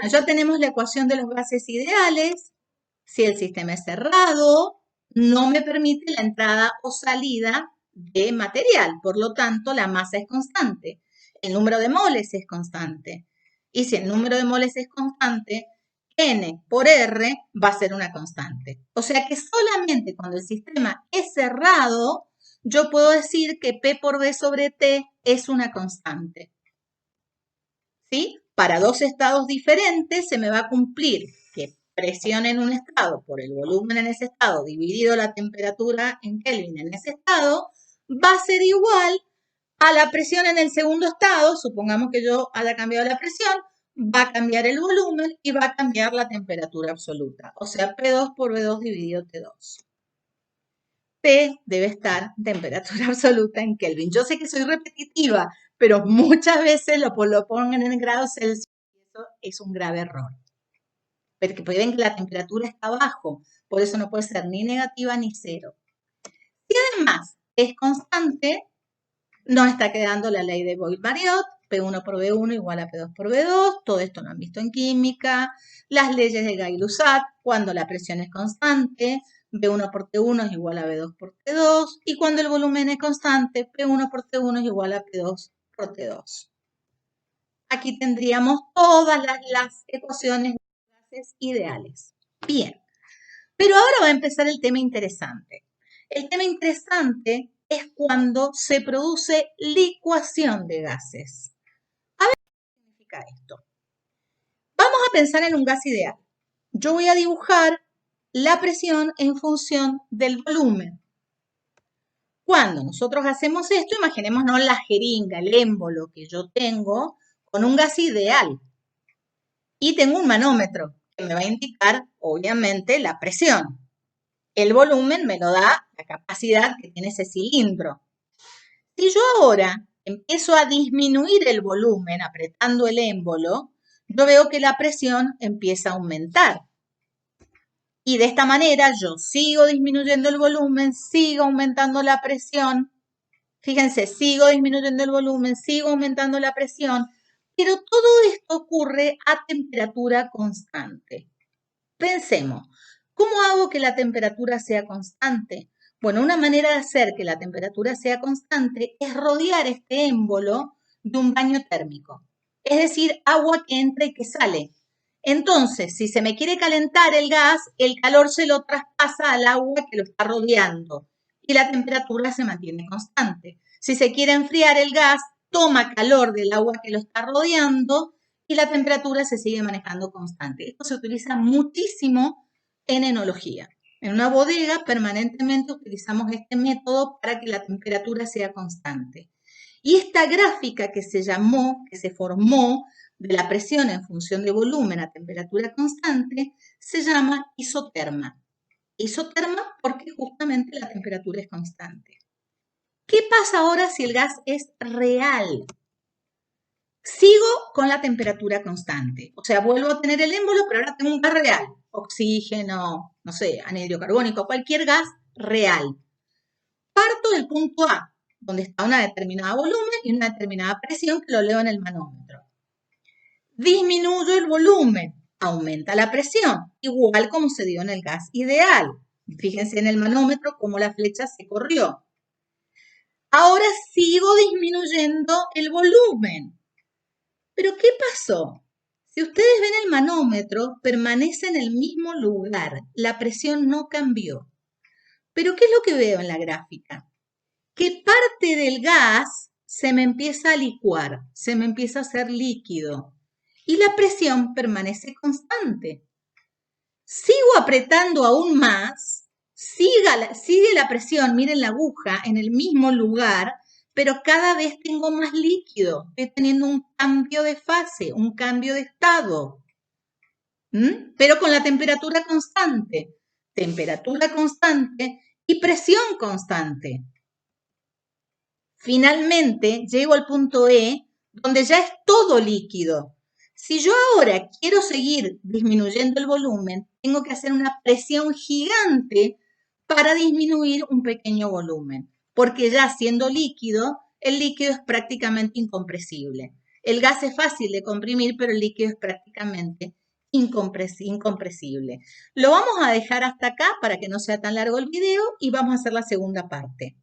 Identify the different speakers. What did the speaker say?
Speaker 1: Ya tenemos la ecuación de los gases ideales. Si el sistema es cerrado, no me permite la entrada o salida de material. Por lo tanto, la masa es constante. El número de moles es constante. Y si el número de moles es constante, N por R va a ser una constante. O sea que solamente cuando el sistema es cerrado, yo puedo decir que P por V sobre T es una constante. ¿Sí? Para dos estados diferentes se me va a cumplir que presión en un estado por el volumen en ese estado dividido la temperatura en Kelvin en ese estado va a ser igual a la presión en el segundo estado. Supongamos que yo haya cambiado la presión, va a cambiar el volumen y va a cambiar la temperatura absoluta. O sea, P2 por V2 dividido T2. T debe estar temperatura absoluta en Kelvin. Yo sé que soy repetitiva, pero muchas veces lo pongan en grados Celsius y eso es un grave error. Porque ven que la temperatura está abajo, por eso no puede ser ni negativa ni cero. Si además es constante, nos está quedando la ley de Boyle-Mariotte, P1 por V1 igual a P2 por V2, todo esto lo han visto en química, las leyes de Gay-Lussac, cuando la presión es constante, V1 por T1 es igual a V2 por T2, y cuando el volumen es constante, P1 por T1 es igual a P2 por T2. Aquí tendríamos todas las ecuaciones de gases ideales. Bien, pero ahora va a empezar el tema interesante. El tema interesante es cuando se produce licuación de gases. A ver qué significa esto. Vamos a pensar en un gas ideal. Yo voy a dibujar la presión en función del volumen. Cuando nosotros hacemos esto, imaginémonos la jeringa, el émbolo que yo tengo con un gas ideal. Y tengo un manómetro que me va a indicar, obviamente, la presión. El volumen me lo da la capacidad que tiene ese cilindro. Si yo ahora empiezo a disminuir el volumen apretando el émbolo, yo veo que la presión empieza a aumentar. Y de esta manera yo sigo disminuyendo el volumen, sigo aumentando la presión. Fíjense, sigo disminuyendo el volumen, sigo aumentando la presión, pero todo esto ocurre a temperatura constante. Pensemos, ¿cómo hago que la temperatura sea constante? Bueno, una manera de hacer que la temperatura sea constante es rodear este émbolo de un baño térmico, es decir, agua que entra y que sale. Entonces, si se me quiere calentar el gas, el calor se lo traspasa al agua que lo está rodeando y la temperatura se mantiene constante. Si se quiere enfriar el gas, toma calor del agua que lo está rodeando y la temperatura se sigue manejando constante. Esto se utiliza muchísimo en enología. En una bodega permanentemente utilizamos este método para que la temperatura sea constante. Y esta gráfica que se formó de la presión en función de volumen a temperatura constante, se llama isoterma. Isoterma porque justamente la temperatura es constante. ¿Qué pasa ahora si el gas es real? Sigo con la temperatura constante, o sea, vuelvo a tener el émbolo, pero ahora tengo un gas real, oxígeno, no sé, anhídrido carbónico, cualquier gas real. Parto del punto A, donde está una determinada volumen y una determinada presión que lo leo en el manómetro. Disminuyo el volumen, aumenta la presión, igual como se dio en el gas ideal. Fíjense en el manómetro cómo la flecha se corrió. Ahora sigo disminuyendo el volumen. ¿Pero qué pasó? Si ustedes ven el manómetro, permanece en el mismo lugar. La presión no cambió. ¿Pero qué es lo que veo en la gráfica? Que parte del gas se me empieza a licuar, se me empieza a hacer líquido. Y la presión permanece constante. Sigo apretando aún más, sigue la presión, miren la aguja, en el mismo lugar, pero cada vez tengo más líquido, estoy teniendo un cambio de fase, un cambio de estado, pero con la temperatura constante y presión constante. Finalmente llego al punto E, donde ya es todo líquido. Si yo ahora quiero seguir disminuyendo el volumen, tengo que hacer una presión gigante para disminuir un pequeño volumen, porque ya siendo líquido, el líquido es prácticamente incompresible. El gas es fácil de comprimir, pero el líquido es prácticamente incompresible. Lo vamos a dejar hasta acá para que no sea tan largo el video y vamos a hacer la segunda parte.